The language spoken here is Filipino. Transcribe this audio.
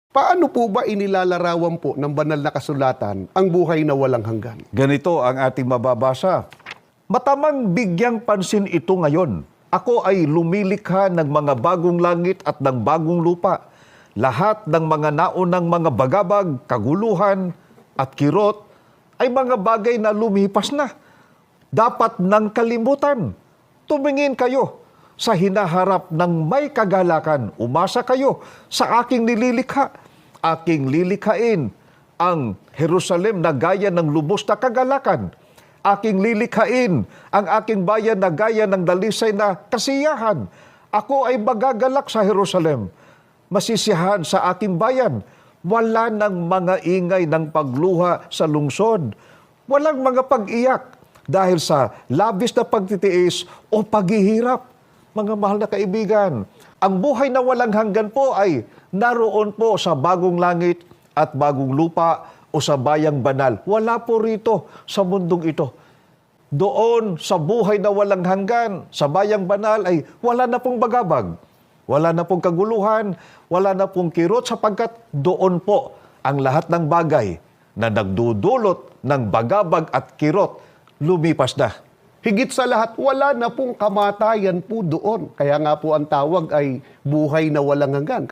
Paano po ba inilalarawan po ng banal na kasulatan ang buhay na walang hanggan? Ganito ang ating mababasa. Matamang bigyang pansin ito ngayon. Ako ay lumilikha ng mga bagong langit at ng bagong lupa. Lahat ng mga naunang mga bagabag, kaguluhan at kirot ay mga bagay na lumipas na. Dapat nang kalimutan. Tumingin kayo sa hinaharap ng may kagalakan. Umasa kayo sa aking nililikha. Aking lilikhain ang Jerusalem na gaya ng lubos na kagalakan. Aking lilikhain ang aking bayan na gaya ng dalisay na kasiyahan. Ako ay magagalak sa Jerusalem. Masisiyahan sa aking bayan. Wala nang mga ingay ng pagluha sa lungsod. Walang mga pag-iyak dahil sa labis na pagtitiis o paghihirap. Mga mahal na kaibigan, ang buhay na walang hanggan po ay naroon po sa bagong langit at bagong lupa o sa bayang banal. Wala po rito sa mundong ito. Doon sa buhay na walang hanggan, sa bayang banal ay wala na pong bagabag, wala na pong kaguluhan, wala na pong kirot sapagkat doon po ang lahat ng bagay na nagdudulot ng bagabag at kirot lumipas na. Higit sa lahat, wala na pong kamatayan po doon. Kaya nga po ang tawag ay buhay na walang hanggan.